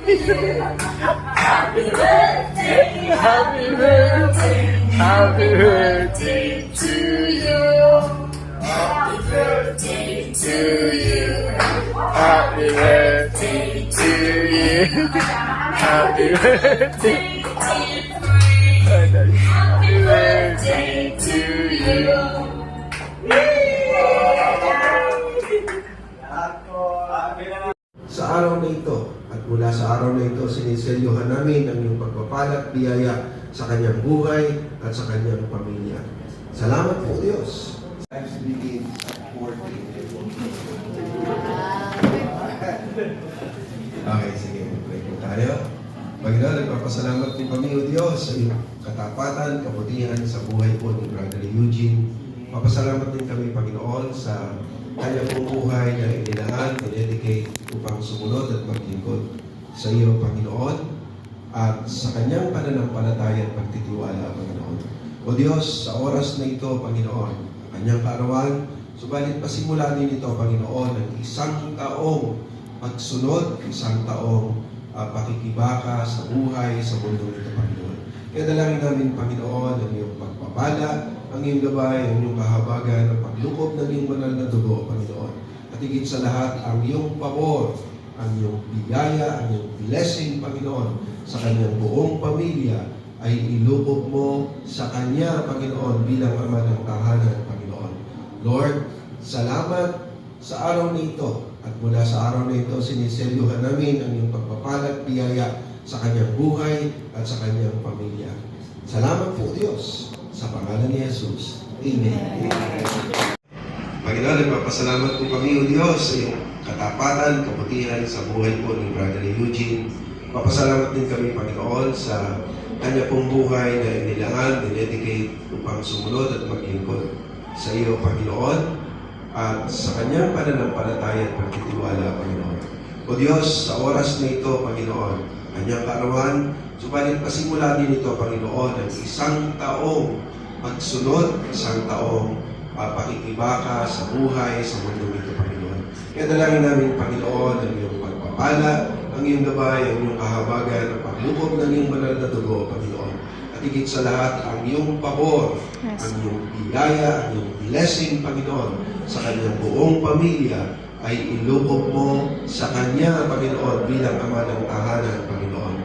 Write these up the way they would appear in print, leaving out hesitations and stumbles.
Happy birthday, happy birthday, happy birthday to you. Happy birthday to you. Happy birthday to you. Happy birthday. Happy birthday to you. Sa araw na ito, at mula sa araw na ito, siniselyuhan namin ang iyong pagpapalat, biyaya sa kanyang buhay at sa kanyang pamilya. Salamat po, Diyos. Life begins at 14. Okay, sige, mag-pray po tayo. Panginoon, nagpapasalamat po kami, O Diyos, sa iyong katapatan, kabutihan sa buhay po ni Brother Eugene. Papasalamat din kami, Panginoon, sa kanya pong buhay na inilaan, dinedicate upang sumunod at maglingkod sa iyo, Panginoon, at sa kanyang pananampalataya at pagtitiwala, Panginoon. O Diyos, sa oras na ito, Panginoon, kanyang kaarawan, subalit pasimula din ito, Panginoon, ng isang taong pagsunod, isang taong pakikibaka sa buhay, sa mundo nito, Panginoon. Kaya dalangin namin, Panginoon, ang iyong pagpapala, ang iyong gabay, ang iyong kahabagan, ang paglukob ng iyong banal na dugo, Panginoon. At higit sa lahat, ang iyong pabor, ang iyong biyaya, ang iyong blessing, Panginoon, sa kanyang buong pamilya, ay ilukob mo sa kanya, Panginoon, bilang ama ng tahanan, Panginoon. Lord, salamat sa araw na ito. At mula sa araw na ito, siniselyuhan namin ang iyong pagpapalat, biyaya sa kanyang buhay at sa kanyang pamilya. Salamat po, Diyos. Sa pangalan ni Jesus. Amen. Panginoon, nagpapasalamat po kami, O Diyos, sa iyong katapatan, kabutihan sa buhay po ni Brother Eugene. Papasalamat din kami, Panginoon, sa kanya pong buhay na inilaan, dinedicate upang sumunod at maglingkod sa iyo, Panginoon, at sa kanyang pananampalataya at pagtitiwala, Panginoon. O Diyos, sa oras na ito, Panginoon, kanyang kaarawan, subalit pasimula din ito, Panginoon, ng isang taong pagsunod, isang taong pakikibaka sa buhay, sa mundo nito, Panginoon. Kaya dalangin namin, Panginoon, ang iyong pagpapala, ang iyong gabay, ang iyong kahabagan, ang paglukob ng iyong banal na dugo, Panginoon. At higit sa lahat, ang iyong pabor, ang iyong biyaya, ang iyong blessing, Panginoon, sa kanyang buong pamilya, ay ilukob mo sa kanya, Panginoon, bilang ama ng tahanan, Panginoon.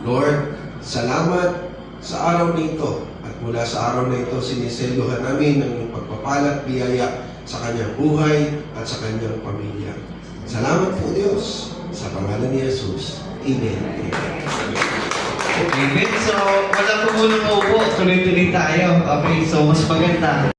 Lord, salamat sa araw na ito. At mula sa araw na ito, siniselyuhan namin ang iyong pagpapalat, biyaya sa kanyang buhay at sa kanyang pamilya. Salamat po, Diyos. Sa pangalan ni Jesus. Amen. Amen. So, wala po muna po. Tuloy-tuloy tayo. Okay, so mas maganda.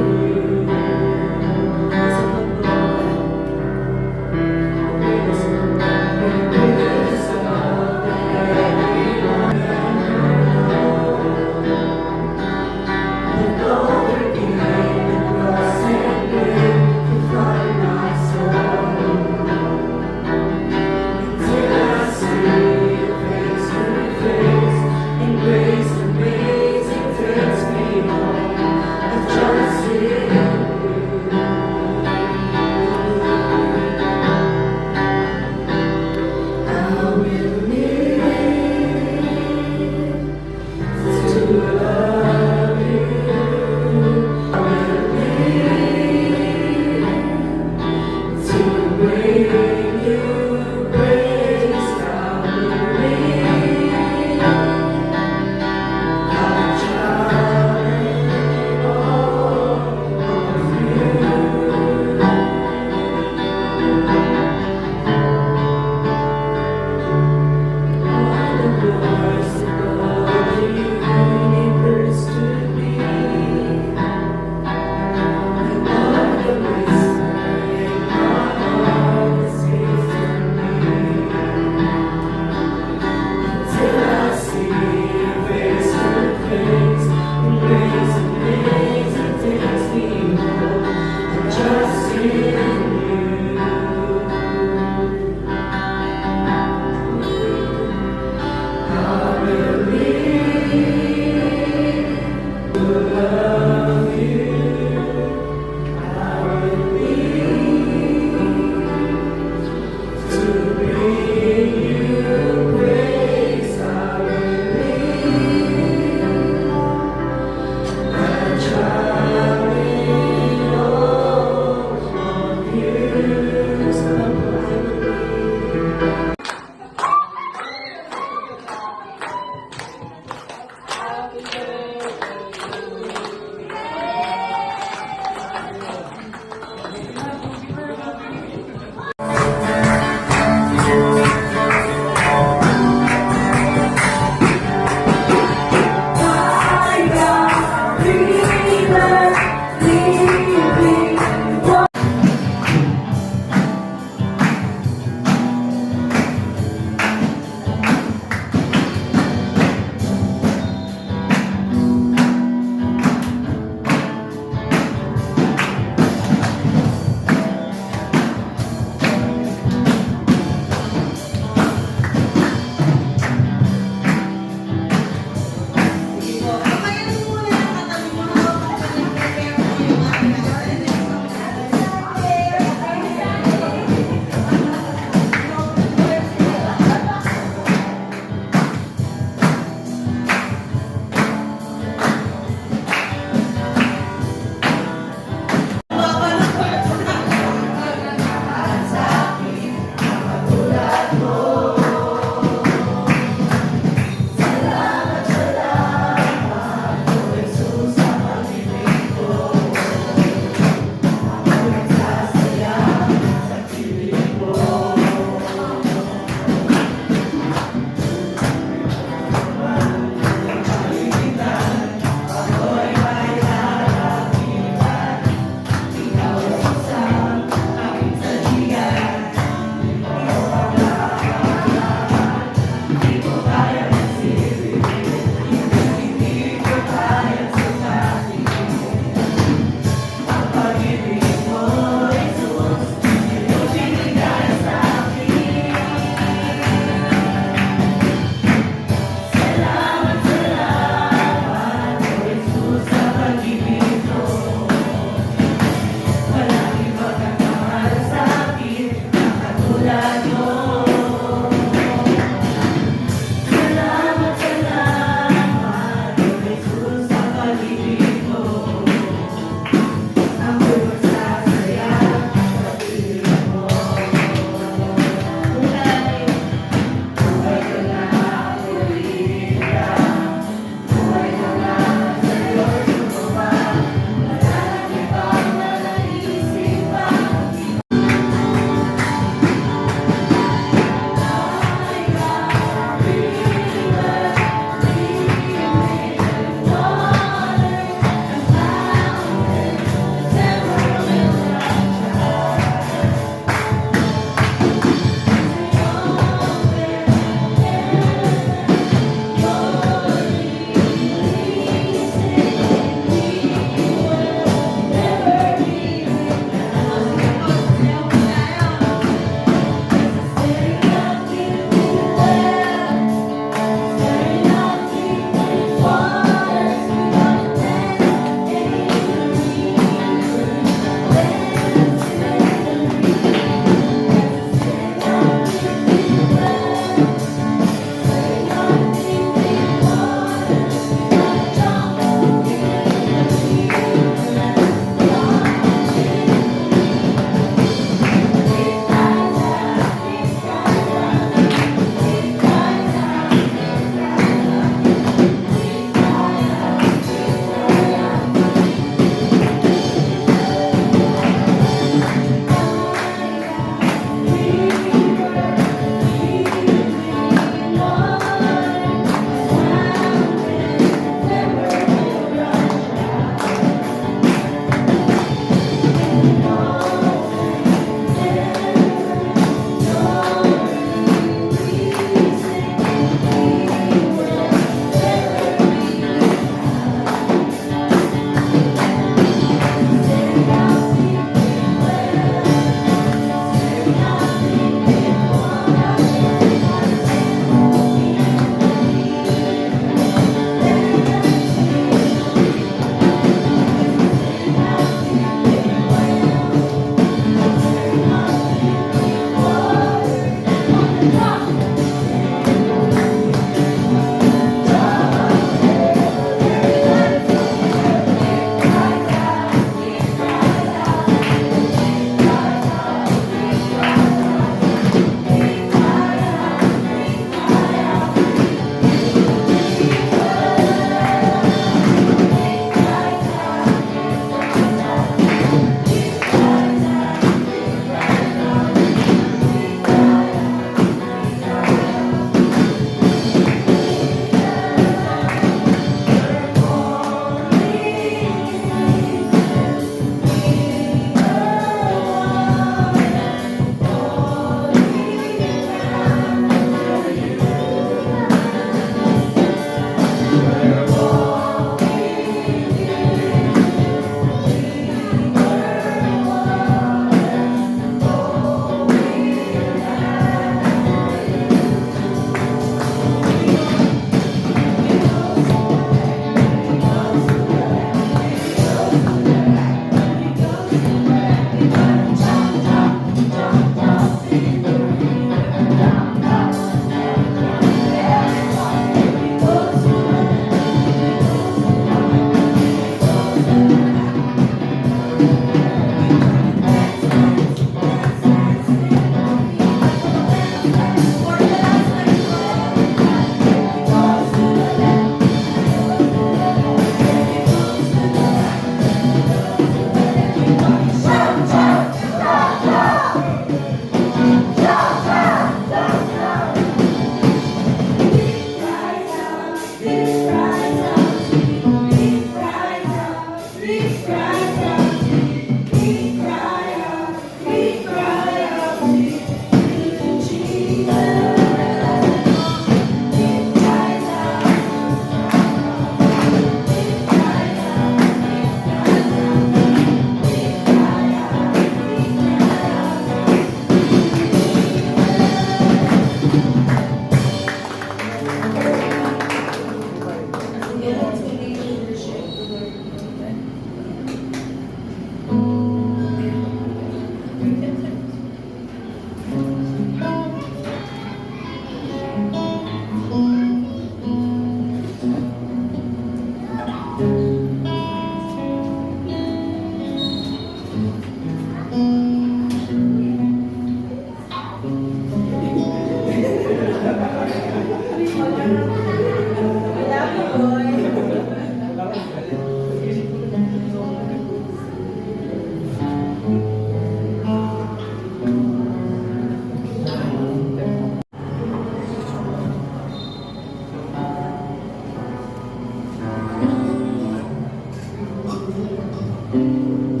Tell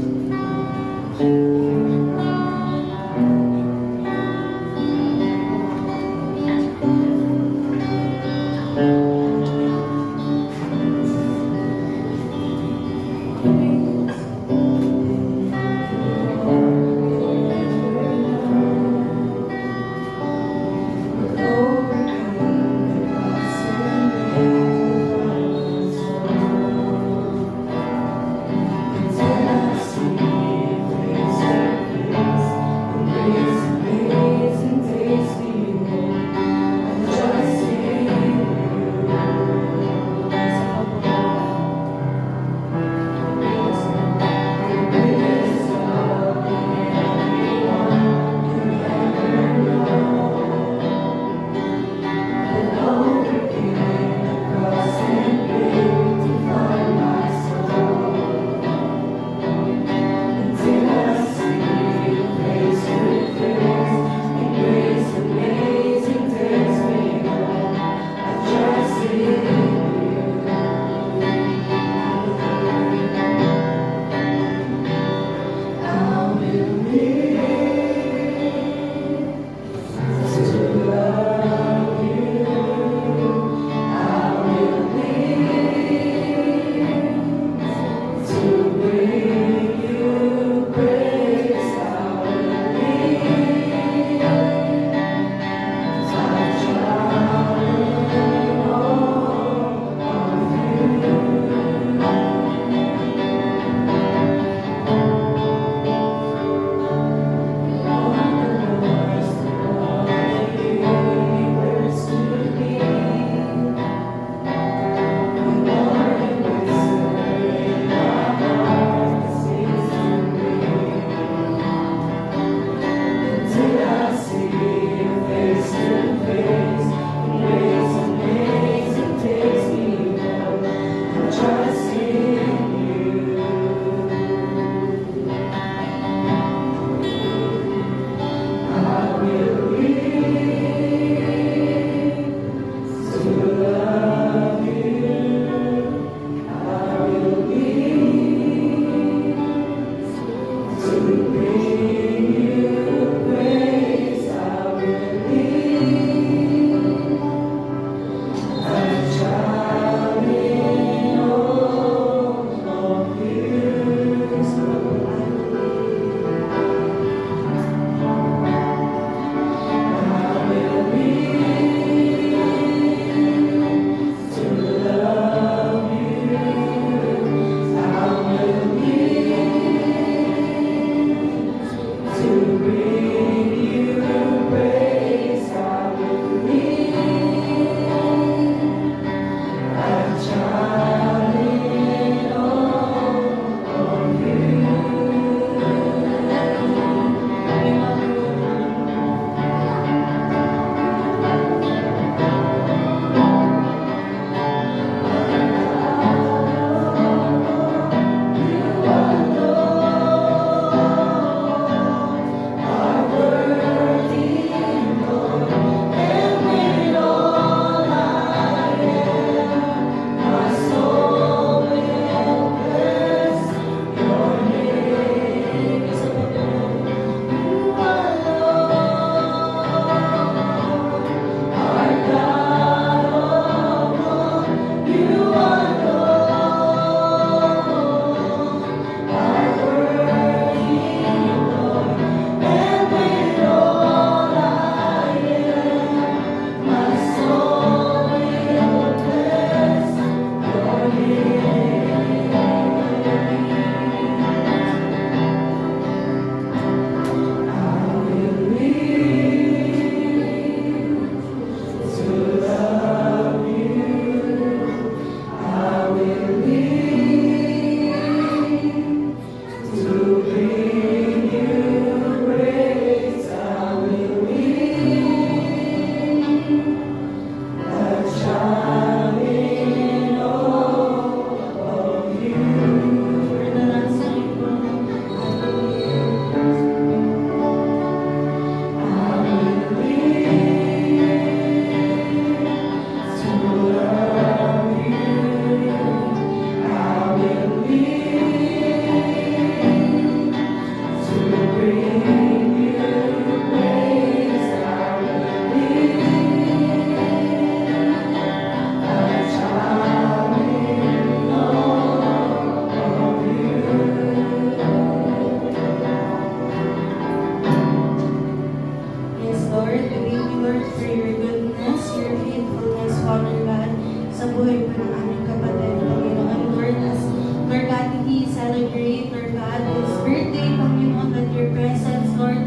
celebrate, Lord God, this birthday, Panginoon, that your presence, Lord,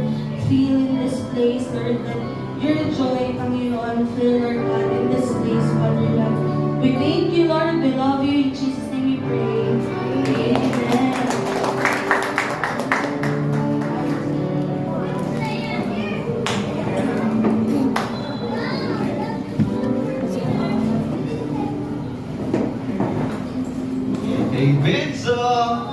feel in this place, Lord, that your joy, Panginoon, fill, Lord God, in this place, Father God. We thank you, Lord, we love you, in Jesus' name we pray. Amen. Amen. So,